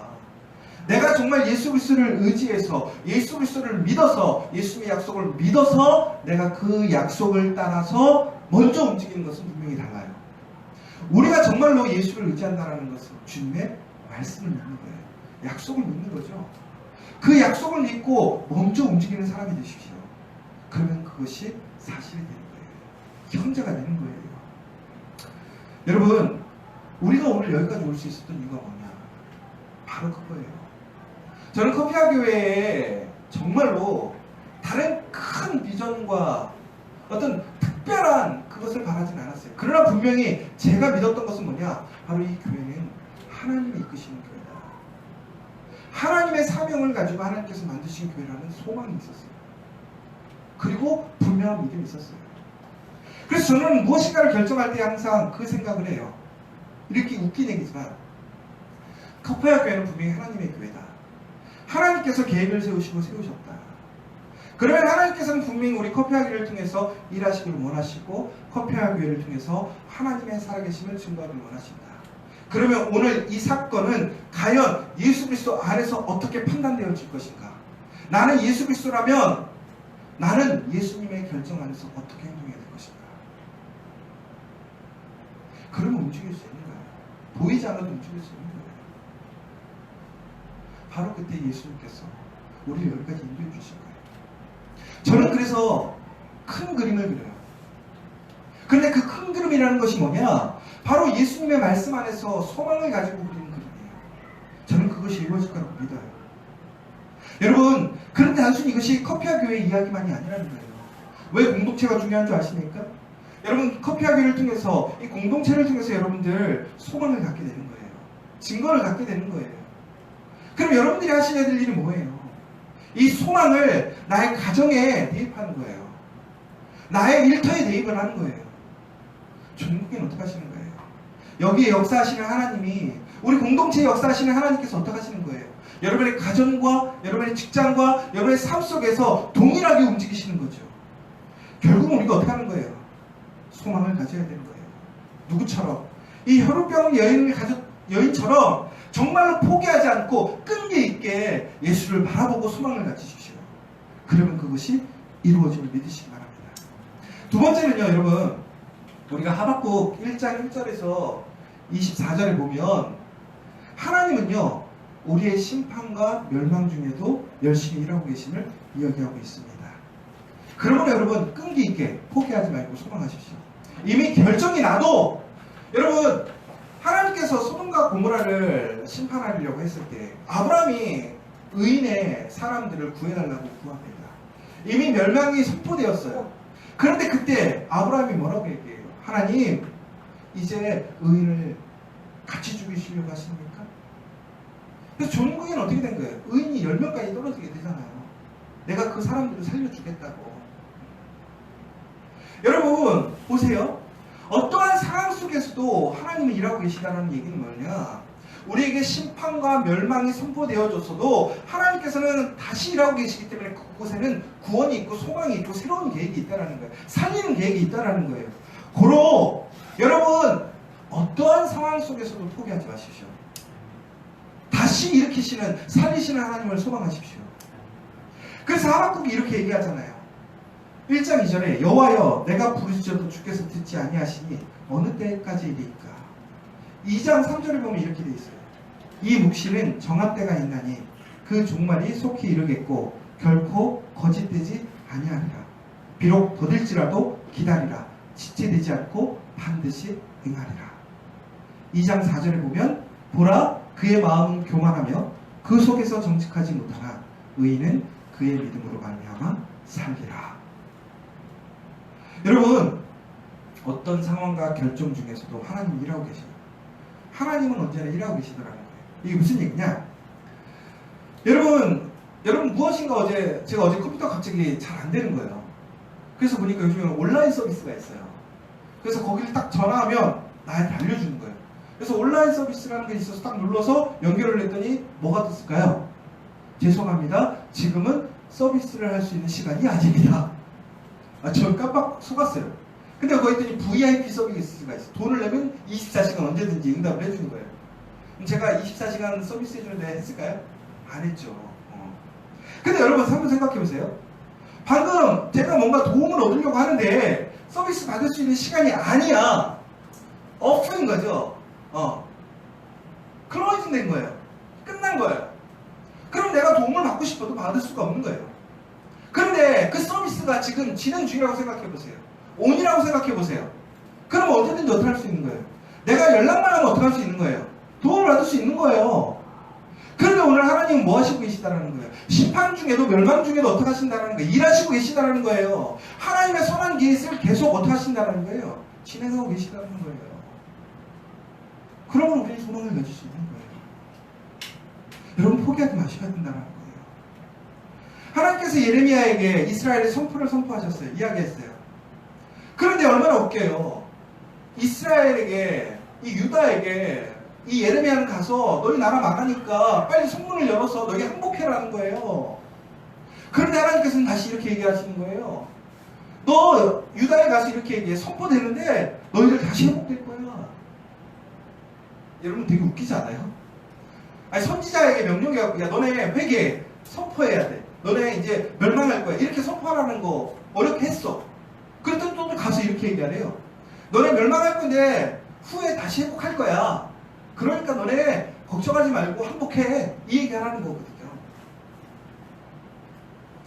내가 정말 예수 그리스도를 의지해서, 예수 그리스도를 믿어서, 예수님의 약속을 믿어서 내가 그 약속을 따라서 먼저 움직이는 것은 분명히 달라요. 우리가 정말로 예수를 의지한다는 것은 주님의 말씀을 믿는 거예요. 약속을 믿는 거죠. 그 약속을 믿고 멈춰 움직이는 사람이 되십시오. 그러면 그것이 사실이 되는 거예요. 형제가 되는 거예요. 여러분, 우리가 오늘 여기까지 올 수 있었던 이유가 뭐냐? 바로 그거예요. 저는 커피아 교회에 정말로 다른 큰 비전과 어떤 특별한 그것을 바라진 않았어요. 그러나 분명히 제가 믿었던 것은 뭐냐? 바로 이 교회는 하나님이 이끄시는 교회다. 하나님의 사명을 가지고 하나님께서 만드신 교회라는 소망이 있었어요. 그리고 분명한 믿음이 있었어요. 그래서 저는 무엇인가를 결정할 때 항상 그 생각을 해요. 이렇게 웃긴 얘기지만 커피아 교회는 분명히 하나님의 교회다. 하나님께서 계획을 세우시고 세우셨다. 그러면 하나님께서는 분명히 우리 커피아 교회를 통해서 일하시기를 원하시고 커피아 교회를 통해서 하나님의 살아계심을 증거하기를 원하신다. 그러면 오늘 이 사건은 과연 예수 그리스도 안에서 어떻게 판단되어질 것인가? 나는 예수 그리스도라면 나는 예수님의 결정 안에서 어떻게 행동해야 될 것인가? 그러면 움직일 수 있는 거예요. 보이지 않아도 움직일 수 있는 거예요. 바로 그때 예수님께서 우리를 여기까지 인도해 주신 거예요. 저는 그래서 큰 그림을 그려요. 그런데 그 큰 그림이라는 것이 뭐냐? 바로 예수님의 말씀 안에서 소망을 가지고 그리는 그림이에요. 저는 그것이 이루어질 거라고 믿어요. 여러분, 그런데 단순히 이것이 커피아 교회 이야기만이 아니라는 거예요. 왜 공동체가 중요한 줄 아십니까? 여러분, 커피아 교회를 통해서 이 공동체를 통해서 여러분들 소망을 갖게 되는 거예요. 증거를 갖게 되는 거예요. 그럼 여러분들이 하셔야 될 일이 뭐예요? 이 소망을 나의 가정에 대입하는 거예요. 나의 일터에 대입을 하는 거예요. 전국에는 어떻게 하시는 거예요? 여기에 역사하시는 하나님이, 우리 공동체에 역사하시는 하나님께서 어떻게 하시는 거예요? 여러분의 가정과 여러분의 직장과 여러분의 삶 속에서 동일하게 움직이시는 거죠. 결국은 우리가 어떻게 하는 거예요? 소망을 가져야 되는 거예요. 누구처럼? 이 혈우병 여인처럼 정말로 포기하지 않고 끈기 있게 예수를 바라보고 소망을 가지십시오. 그러면 그것이 이루어짐을 믿으시기 바랍니다. 두 번째는요, 여러분, 우리가 하박국 1장 1절에서 24절에 보면 하나님은요, 우리의 심판과 멸망 중에도 열심히 일하고 계심을 이야기하고 있습니다. 그러므로 여러분, 끈기 있게 포기하지 말고 소망하십시오. 이미 결정이 나도, 여러분, 하나님께서 소돔과 고모라를 심판하려고 했을 때 아브라함이 의인의 사람들을 구해달라고 구합니다. 이미 멸망이 선포되었어요. 그런데 그때 아브라함이 뭐라고 얘기해요? 하나님, 이제 의인을 같이 죽이시려고 하십니까? 그래서 종국에는 어떻게 된 거예요? 의인이 10명까지 떨어지게 되잖아요. 내가 그 사람들을 살려주겠다고. 여러분, 보세요. 어떠한 상황 속에서도 하나님은 일하고 계시다는 얘기는 뭐냐? 우리에게 심판과 멸망이 선포되어졌어도 하나님께서는 다시 일하고 계시기 때문에 그곳에는 구원이 있고 소망이 있고 새로운 계획이 있다는 거예요. 살리는 계획이 있다는 거예요. 고로 여러분, 어떠한 상황 속에서도 포기하지 마십시오. 다시 일으키시는, 살리시는 하나님을 소망하십시오. 그래서 하박국이 이렇게 얘기하잖아요. 1장 2절에 여호와여, 내가 부르짖어도 주께서 듣지 아니하시니 어느 때까지이리까. 2장 3절에 보면 이렇게 돼 있어요. 이 묵시는 정한 때가 있나니 그 종말이 속히 이르겠고 결코 거짓되지 아니하리라. 비록 더딜지라도 기다리라. 지체되지 않고 반드시 응하리라. 2장 4절에 보면 보라, 그의 마음은 교만하며 그 속에서 정직하지 못하나 의인은 그의 믿음으로 말미암아 살리라. 여러분, 어떤 상황과 결정 중에서도 하나님이 일하고 계셔요. 하나님은 언제나 일하고 계시더라는 거예요. 이게 무슨 얘기냐? 여러분 무엇인가 제가 어제 컴퓨터가 갑자기 잘 안 되는 거예요. 그래서 보니까 요즘에 온라인 서비스가 있어요. 그래서 거기를 딱 전화하면 나한테 알려주는 거예요. 그래서 온라인 서비스라는 게 있어서 딱 눌러서 연결을 했더니 뭐가 떴을까요? 죄송합니다. 지금은 서비스를 할 수 있는 시간이 아닙니다. 저 깜빡 속았어요. 근데 거기 했더니 VIP 서비스가 있어요. 돈을 내면 24시간 언제든지 응답을 해주는 거예요. 그럼 제가 24시간 서비스 해주는데 했을까요? 안 했죠. 근데 여러분 한번 생각해 보세요. 방금 제가 뭔가 도움을 얻으려고 하는데 서비스 받을 수 있는 시간이 아니야. 없는 거죠. 클로징 완성된 거예요. 끝난 거예요. 그럼 내가 도움을 받고 싶어도 받을 수가 없는 거예요. 그런데 그 서비스가 지금 진행 중이라고 생각해 보세요. 온이라고 생각해 보세요. 그럼 언제든지 어떻게 할 수 있는 거예요? 내가 연락만 하면 어떻게 할 수 있는 거예요? 도움을 받을 수 있는 거예요. 그런데 오늘 하나님은 뭐 하시고 계시다라는 거예요? 심판 중에도 멸망 중에도 어떻게 하신다라는 거예요? 일하시고 계시다라는 거예요. 하나님의 선한 계획을 계속 어떻게 하신다라는 거예요? 진행하고 계시다는 거예요. 그러면 우리는 소망을 가질 수 있는 거예요. 여러분 포기하지 마셔야 된다는 거예요. 하나님께서 예레미야에게 이스라엘의 선포를 선포하셨어요. 이야기했어요. 그런데 얼마나 웃겨요. 이스라엘에게, 이 유다에게 이 예레미야는 가서 너희 나라 망하니까 빨리 성문을 열어서 너희 항복해라는 거예요. 그런데 하나님께서는 다시 이렇게 얘기하시는 거예요. 너 유다에 가서 이렇게 얘기해. 선포되는데 너희들 다시 회복될 거야. 여러분 되게 웃기지 않아요? 아니 선지자에게 명령이 갖고 야 너네 회개해. 선포해야 돼. 너네 이제 멸망할 거야. 이렇게 선포하라는 거 어렵게 했어. 그랬더니 또 가서 이렇게 얘기하래요. 너네 멸망할 건데 후에 다시 회복할 거야. 그러니까 너네 걱정하지 말고 항복해. 이 얘기하라는 거거든요.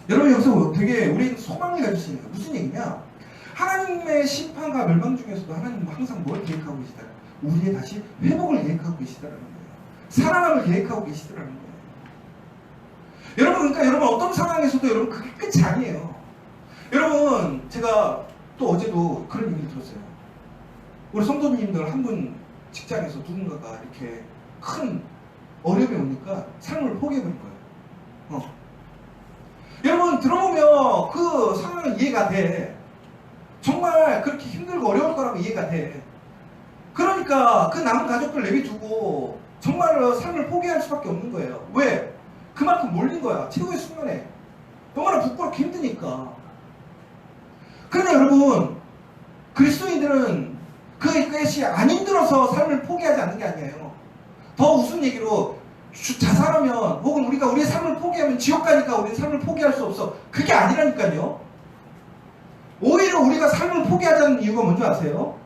여러분 여기서 되게 우리는 소망을 가질 수 있는 거예요. 무슨 얘기냐? 하나님의 심판과 멸망 중에서도 하나님은 항상 뭘 계획하고 계시다? 우리의 다시 회복을 계획하고 계시다라는 거예요. 살아남을 계획하고 계시더라는 거예요. 여러분 그러니까 여러분 어떤 상황에서도 여러분 그게 끝이 아니에요. 여러분 제가 또 어제도 그런 얘기를 들었어요. 우리 성도님들 한 분 직장에서 누군가가 이렇게 큰 어려움이 오니까 삶을 포기해버린 거예요. 여러분 들어보면 그 상황은 이해가 돼. 정말 그렇게 힘들고 어려울 거라고 이해가 돼. 그러니까 그 남은 가족들 내비두고 정말로 삶을 포기할 수밖에 없는 거예요. 왜? 그만큼 몰린 거야. 최후의 순간에. 너무나 부끄럽고 힘드니까. 그런데 여러분 그리스도인들은 그것이 안 힘들어서 삶을 포기하지 않는 게 아니에요. 더 우스운 얘기로 자살하면 혹은 우리가 우리의 삶을 포기하면 지옥 가니까 우리는 삶을 포기할 수 없어. 그게 아니라니까요. 오히려 우리가 삶을 포기하자는 이유가 뭔지 아세요?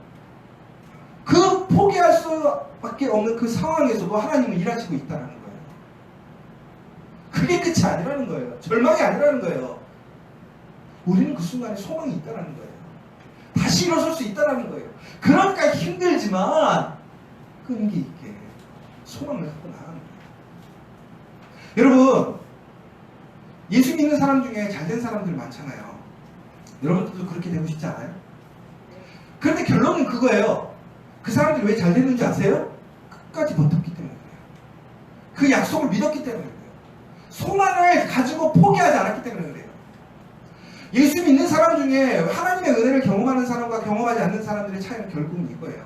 그 포기할 수밖에 없는 그 상황에서도 하나님은 일하시고 있다는 거예요. 그게 끝이 아니라는 거예요. 절망이 아니라는 거예요. 우리는 그 순간에 소망이 있다는 거예요. 다시 일어설 수 있다는 거예요. 그러니까 힘들지만 끈기 있게 소망을 갖고 나가는 거예요. 여러분 예수 믿는 사람 중에 잘된 사람들 많잖아요. 여러분들도 그렇게 되고 싶지 않아요? 그런데 결론은 그거예요. 그 사람들이 왜 잘 됐는지 아세요? 끝까지 버텼기 때문에 그래요. 그 약속을 믿었기 때문에 그래요. 소망을 가지고 포기하지 않았기 때문에 그래요. 예수 믿는 사람 중에 하나님의 은혜를 경험하는 사람과 경험하지 않는 사람들의 차이는 결국은 이거예요.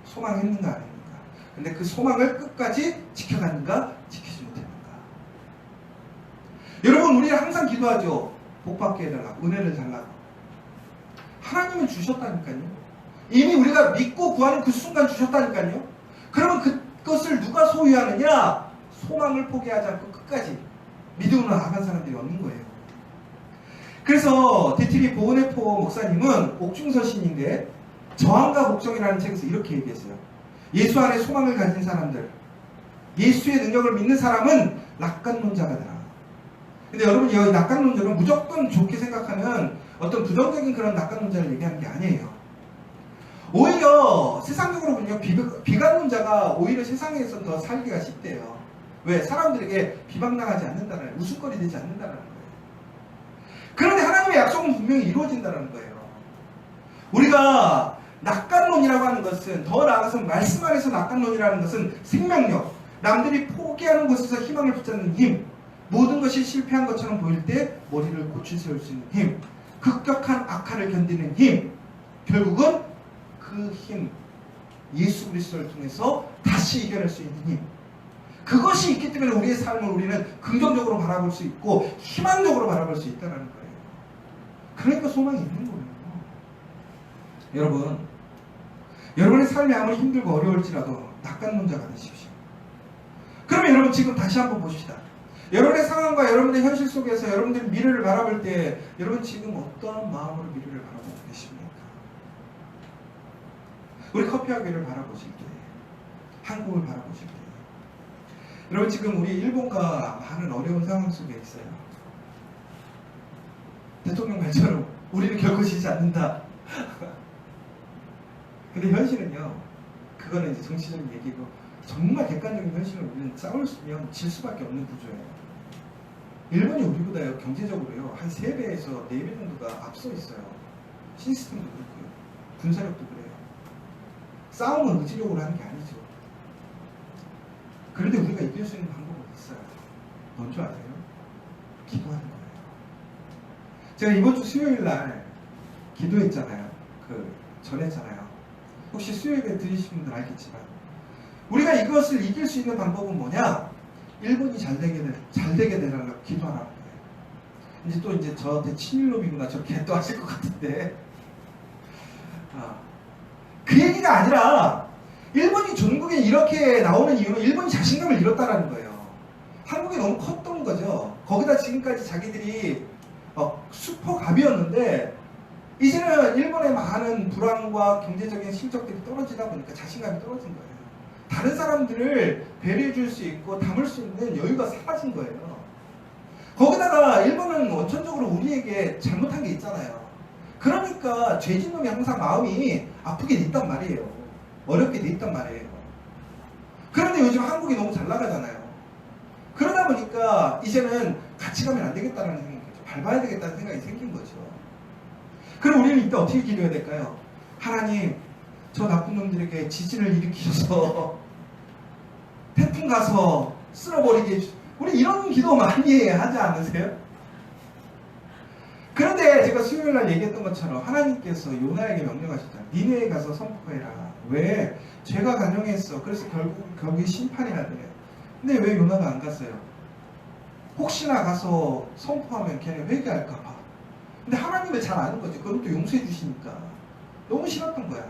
소망했는가 안 했는가. 근데 그 소망을 끝까지 지켜갔는가 지키지 못했는가. 여러분 우리는 항상 기도하죠. 복 받게 해달라고. 은혜를 달라고. 하나님은 주셨다니까요. 이미 우리가 믿고 구하는 그 순간 주셨다니까요. 그러면 그것을 누가 소유하느냐? 소망을 포기하지 않고 끝까지 믿음으로 나아간 사람들이 얻는 거예요. 그래서 대티비 보은혜포 목사님은 옥중서신인데 저항과 복종이라는 책에서 이렇게 얘기했어요. 예수 안에 소망을 가진 사람들, 예수의 능력을 믿는 사람은 낙관론자가 되라. 근데 여러분 여기 낙관론자는 무조건 좋게 생각하는 어떤 부정적인 그런 낙관론자를 얘기하는 게 아니에요. 오히려 세상적으로 보면 비관론자가 오히려 세상에서 더 살기가 쉽대요. 왜? 사람들에게 비방당하지 않는다는, 웃음거리 되지 않는다는 거예요. 그런데 하나님의 약속은 분명히 이루어진다는 거예요. 우리가 낙관론이라고 하는 것은, 더 나아가서 말씀 안에서 낙관론이라는 것은 생명력, 남들이 포기하는 곳에서 희망을 붙잡는 힘, 모든 것이 실패한 것처럼 보일 때 머리를 고쳐 세울 수 있는 힘, 급격한 악화를 견디는 힘, 결국은 그 힘, 예수 그리스도를 통해서 다시 이겨낼 수 있는 힘, 그것이 있기 때문에 우리의 삶을 우리는 긍정적으로 바라볼 수 있고 희망적으로 바라볼 수 있다는 거예요. 그러니까 소망이 있는 거예요. 여러분, 여러분의 삶이 아무리 힘들고 어려울지라도 낙관론자가 되십시오. 그러면 여러분 지금 다시 한번 봅시다. 여러분의 상황과 여러분의 현실 속에서 여러분들이 미래를 바라볼 때 여러분 지금 어떠한 마음으로 미래를 바라보고 계십니까? 우리 커피학교를 바라보실 때, 한국을 바라보실 때 여러분 지금 우리 일본과 많은 어려운 상황 속에 있어요. 대통령 말처럼 우리는 결코 지지 않는다. 근데 현실은요, 그거는 이제 정치적인 얘기고 정말 객관적인 현실을 우리는 싸우면 질 수밖에 없는 구조예요. 일본이 우리보다요 경제적으로요 한 3배에서 4배 정도가 앞서 있어요. 시스템도 그렇고요, 군사력도 그래요. 싸움은 의지력으로 하는 게 아니죠. 그런데 우리가 이길 수 있는 방법은 있어요. 뭔지 아세요? 기도하는 거예요. 제가 이번 주 수요일 날 기도했잖아요. 전했잖아요. 혹시 수요일에 들으신 분들 알겠지만 우리가 이것을 이길 수 있는 방법은 뭐냐? 일본이 잘 되게 되라고 기도하라는 거예요. 이제 또 이제 저한테 친일놈이구나 저렇게 또 하실 것 같은데 그 얘기가 아니라 일본이 전국에 이렇게 나오는 이유는 일본이 자신감을 잃었다는 거예요. 한국이 너무 컸던 거죠. 거기다 지금까지 자기들이 슈퍼갑이었는데 이제는 일본의 많은 불황과 경제적인 실적들이 떨어지다 보니까 자신감이 떨어진 거예요. 다른 사람들을 배려해 줄 수 있고 담을 수 있는 여유가 사라진 거예요. 거기다가 일본은 원천적으로 우리에게 잘못한 게 있잖아요. 그러니까 죄진 놈이 항상 마음이 아프게 돼 있단 말이에요. 어렵게 돼 있단 말이에요. 그런데 요즘 한국이 너무 잘 나가잖아요. 그러다 보니까 이제는 같이 가면 안 되겠다는 생각이 죠 밟아야 되겠다는 생각이 생긴 거죠. 그럼 우리는 이때 어떻게 기도해야 될까요? 하나님, 저 나쁜 놈들에게 지진을 일으키셔서 태풍 가서 쓸어버리게 해주세요. 우리 이런 기도 많이 하지 않으세요? 그런데 제가 수요일날 얘기했던 것처럼 하나님께서 요나에게 명령하셨잖아요. 니네에 가서 선포해라. 왜? 죄가 간영했어. 그래서 결국에 심판해야 돼. 근데 왜 요나가 안 갔어요? 혹시나 가서 선포하면 걔네 회개할까봐. 근데 하나님을 잘 아는 거지. 그건 또 용서해 주시니까. 너무 싫었던 거야.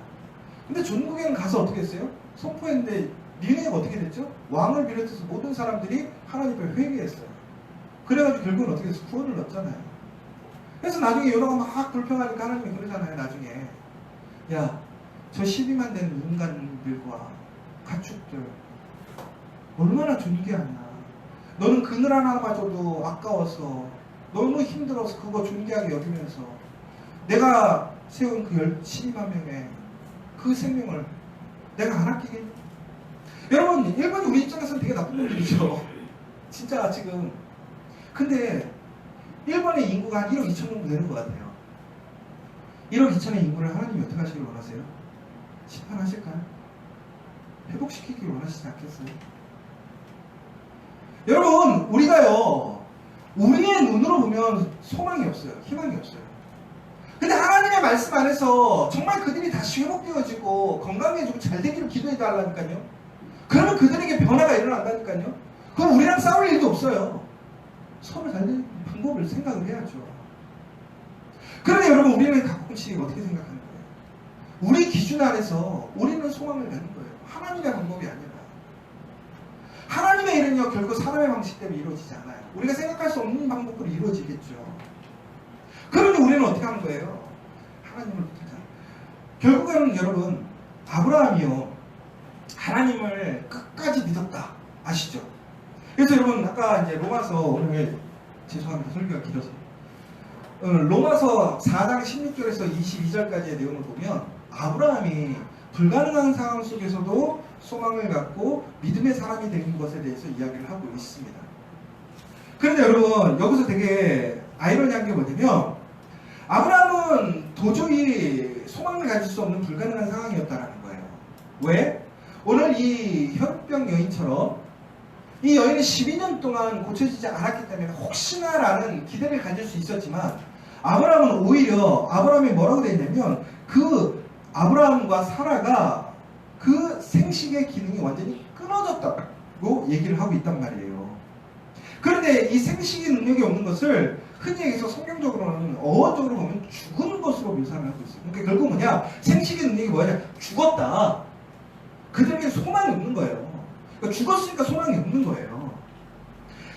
근데 전국에는 가서 어떻게 했어요? 선포했는데 니네가 어떻게 됐죠? 왕을 비롯해서 모든 사람들이 하나님을 회개했어요. 그래가지고 결국은 어떻게 해서 구원을 얻잖아요. 그래서 나중에 요나가 막 불평하니까 하나님이 그러잖아요. 나중에 야, 저 12만 된 인간들과 가축들 얼마나 존귀하냐. 너는 그늘 하나마저도 아까워서 너무 힘들어서 그거 존귀하게 여기면서 내가 세운 그 12만 명의 그 생명을 내가 안 아끼게. 여러분, 일본이 우리 입장에서는 되게 나쁜 놈들이죠. 진짜 지금. 근데 일본의 인구가 한 1억 2천 정도 되는 것 같아요. 1억 2천의 인구를 하나님이 어떻게 하시길 원하세요? 심판하실까요? 회복시키길 원하시지 않겠어요? 여러분, 우리가요 우리의 눈으로 보면 소망이 없어요. 희망이 없어요. 근데 하나님의 말씀 안에서 정말 그들이 다시 회복되어지고 건강해지고 잘 되기를 기도해 달라니까요. 그러면 그들에게 변화가 일어난다니까요. 그럼 우리랑 싸울 일도 없어요. 서로 잘 되는 방법을 생각을 해야죠. 그런데 여러분, 우리는 가끔씩 어떻게 생각하는 거예요? 우리 기준 안에서 우리는 소망을 갖는 거예요. 하나님의 방법이 아니라. 하나님의 일은요 결국 사람의 방식 때문에 이루어지지 않아요. 우리가 생각할 수 없는 방법으로 이루어지겠죠. 그런데 우리는 어떻게 하는 거예요? 하나님을 붙들자. 결국에는 여러분, 아브라함이요 하나님을 끝까지 믿었다. 아시죠? 그래서 여러분, 아까 이제 로마서, 오늘 죄송합니다. 설교가 길어서. 로마서 4장 16절에서 22절까지의 내용을 보면 아브라함이 불가능한 상황 속에서도 소망을 갖고 믿음의 사람이 된 것에 대해서 이야기를 하고 있습니다. 그런데 여러분, 여기서 되게 아이러니한 게 뭐냐면 아브라함은 도저히 소망을 가질 수 없는 불가능한 상황이었다는 거예요. 왜? 오늘 이 혈병 여인처럼 이 여인은 12년 동안 고쳐지지 않았기 때문에 혹시나라는 기대를 가질 수 있었지만 아브라함은 오히려 아브라함이 뭐라고 되어 있냐면 그 아브라함과 사라가 그 생식의 기능이 완전히 끊어졌다고 얘기를 하고 있단 말이에요. 그런데 이 생식의 능력이 없는 것을 흔히 얘기해서 성경적으로는 어원적으로 보면 죽은 것으로 묘사를 하고 있어요. 그러니까 결국 뭐냐? 생식의 능력이 뭐냐? 죽었다. 그들에게 소망이 없는 거예요. 그러니까 죽었으니까 소망이 없는 거예요.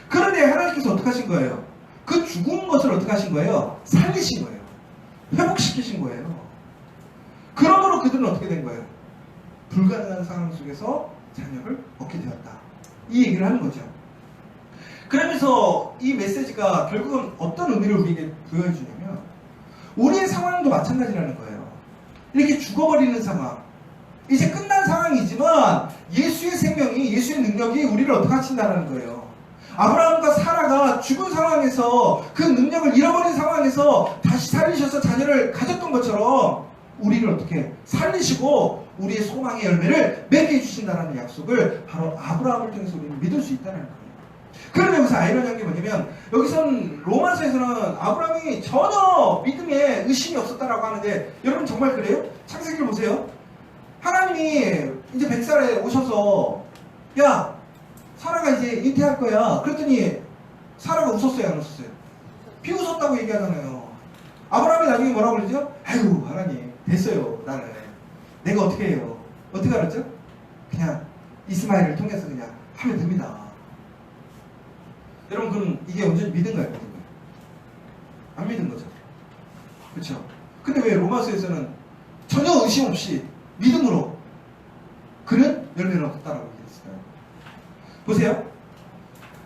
그런데 하나님께서 어떻게 하신 거예요? 그 죽은 것을 어떻게 하신 거예요? 살리신 거예요. 회복시키신 거예요. 그러므로 그들은 어떻게 된 거예요? 불가능한 상황 속에서 자녀를 얻게 되었다. 이 얘기를 하는 거죠. 그러면서 이 메시지가 결국은 어떤 의미를 우리에게 부여해 주냐면 우리의 상황도 마찬가지라는 거예요. 이렇게 죽어버리는 상황, 이제 끝난 상황이지만 예수의 생명이, 예수의 능력이 우리를 어떻게 하신다는 거예요. 아브라함과 사라가 죽은 상황에서, 그 능력을 잃어버린 상황에서 다시 살리셔서 자녀를 가졌던 것처럼 우리를 어떻게 살리시고 우리의 소망의 열매를 맺게 해주신다는 약속을 바로 아브라함을 통해서 우리는 믿을 수 있다는 거예요. 그런데 여기서 아이러니한 게 뭐냐면, 여기서는 로마서에서는 아브라함이 전혀 믿음에 의심이 없었다라고 하는데, 여러분 정말 그래요? 창세기를 보세요. 하나님이 이제 100살에 오셔서 야, 사라가 이제 인태할 거야. 그랬더니 사라가 웃었어요, 안 웃었어요? 비웃었다고 얘기하잖아요. 아브라함이 나중에 뭐라고 그러죠? 아유, 하나님 됐어요. 나는 내가 어떻게 해요? 어떻게 알았죠? 그냥 이스마엘을 통해서 그냥 하면 됩니다. 여러분, 그럼 이게 완전히 믿은가요? 믿은 거예요? 안 믿은 거죠. 그렇죠? 근데 왜 로마서에서는 전혀 의심 없이 믿음으로 그는 열매를 얻었다라고 얘기했을까요? 보세요.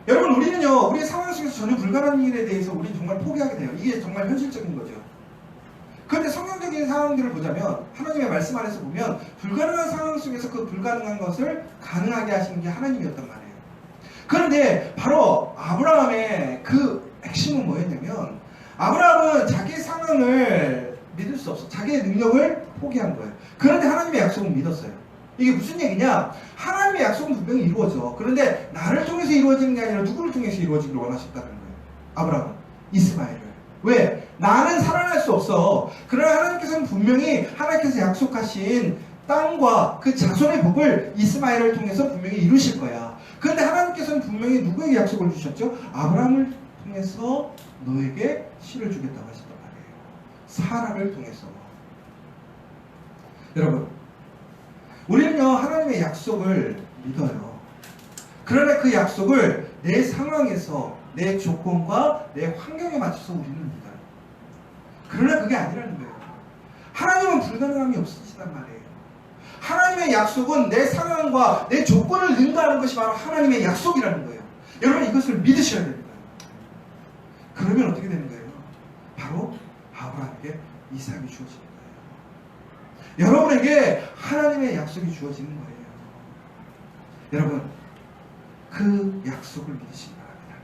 여러분, 우리는요, 우리의 상황 속에서 전혀 불가능한 일에 대해서 우리는 정말 포기하게 돼요. 이게 정말 현실적인 거죠. 그런데 성경적인 상황들을 보자면, 하나님의 말씀 안에서 보면 불가능한 상황 속에서 그 불가능한 것을 가능하게 하시는 게 하나님이었단 말이에요. 그런데 바로 아브라함의 그 핵심은 뭐였냐면, 아브라함은 자기 상황을 믿을 수 없어. 자기의 능력을 포기한 거예요. 그런데 하나님의 약속은 믿었어요. 이게 무슨 얘기냐? 하나님의 약속은 분명히 이루어져. 그런데 나를 통해서 이루어지는 게 아니라 누구를 통해서 이루어지기를 원하셨다는 거예요. 아브라함은 이스마엘을. 왜? 나는 살아날 수 없어. 그러나 하나님께서는 분명히 하나님께서 약속하신 땅과 그 자손의 복을 이스마엘을 통해서 분명히 이루실 거야. 그런데 하나님께서는 분명히 누구에게 약속을 주셨죠? 아브라함을 통해서 너에게 씨를 주겠다고 하셨단 말이에요. 사라를 통해서. 여러분, 우리는요, 하나님의 약속을 믿어요. 그러나 그 약속을 내 상황에서, 내 조건과 내 환경에 맞춰서 우리는 믿어요. 그러나 그게 아니라는 거예요. 하나님은 불가능함이 없으시단 말이에요. 하나님의 약속은 내 상황과 내 조건을 능가하는 것이 바로 하나님의 약속이라는 거예요. 여러분, 이것을 믿으셔야 됩니다. 그러면 어떻게 되는 거예요? 바로 아브라함에게 이삭이 주어지는 거예요. 여러분에게 하나님의 약속이 주어지는 거예요. 여러분, 그 약속을 믿으시기 바랍니다.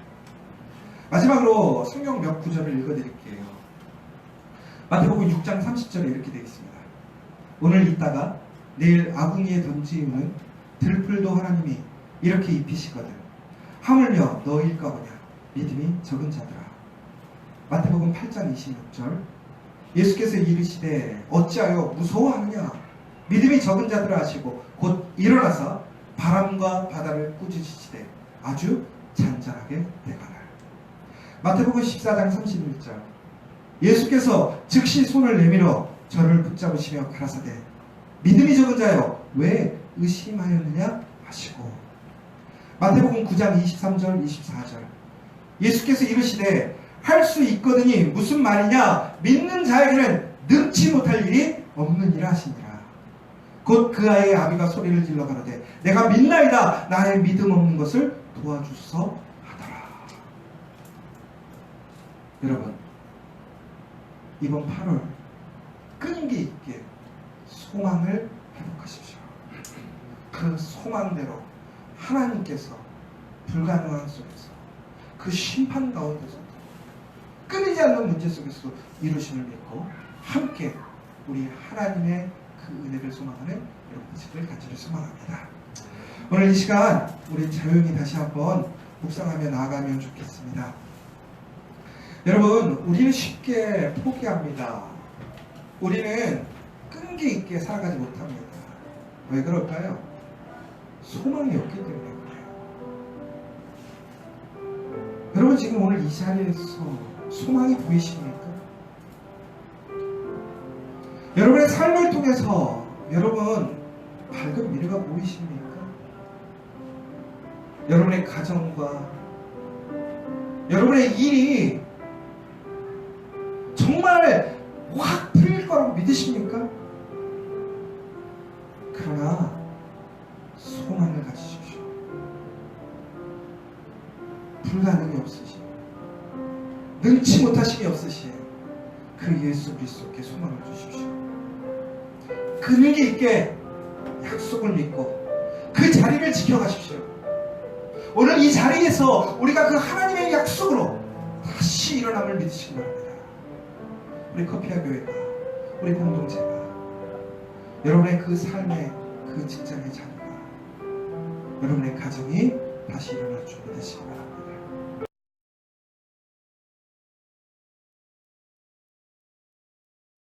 마지막으로 성경 몇 구절을 읽어드릴게요. 마태복음 6장 30절에 이렇게 되어 있습니다. 오늘 있다가 내일 아궁이에 던지우는 들풀도 하나님이 이렇게 입히시거든. 하물며 너일까 보냐 믿음이 적은 자들아. 마태복음 8장 26절. 예수께서 이르시되 어찌하여 무서워하느냐 믿음이 적은 자들아 하시고 곧 일어나서 바람과 바다를 꾸짖으시되 아주 잔잔하게 되거늘. 마태복음 14장 31절. 예수께서 즉시 손을 내밀어 저를 붙잡으시며 가라사대 믿음이 적은 자여 왜 의심하였느냐 하시고. 마태복음 9장 23절 24절. 예수께서 이르시되 할 수 있거든이 무슨 말이냐 믿는 자에게는 능치 못할 일이 없느니라 하시니라. 곧 그 아이의 아비가 소리를 질러 가로되 내가 믿나이다 나의 믿음 없는 것을 도와주소 하더라. 여러분, 이번 8월 끈기 있게 소망을 회복하십시오. 그 소망대로 하나님께서 불가능한 속에서, 그 심판 가운데서 끊이지 않는 문제 속에서 이루심을 믿고 함께 우리 하나님의 그 은혜를 소망하는 여러분 되시길 간절히 소망합니다. 오늘 이 시간 우리 조용히 다시 한번 묵상하며 나아가면 좋겠습니다. 여러분, 우리는 쉽게 포기합니다. 우리는 끈기 있게 살아가지 못합니다. 왜 그럴까요? 소망이 없기 때문에 그래요. 여러분, 지금 오늘 이 자리에서 소망이 보이십니까? 여러분의 삶을 통해서 여러분 밝은 미래가 보이십니까? 여러분의 가정과 여러분의 일이 정말 확 풀릴 거라고 믿으십니까? 그러나 소망을 가지십시오. 불가능이 없으신, 능치 못하심이 없으신 그 예수 그리스도께 소망을 주십시오. 근기 있게 약속을 믿고 그 자리를 지켜가십시오. 오늘 이 자리에서 우리가 그 하나님의 약속으로 다시 일어남을 믿으시기 바랍니다. 우리 커피와 교회가, 우리 공동체가, 여러분의 그 삶의 그 직장의 자리가, 여러분의 가정이 다시 일어날 줄 믿으시기 바랍니다.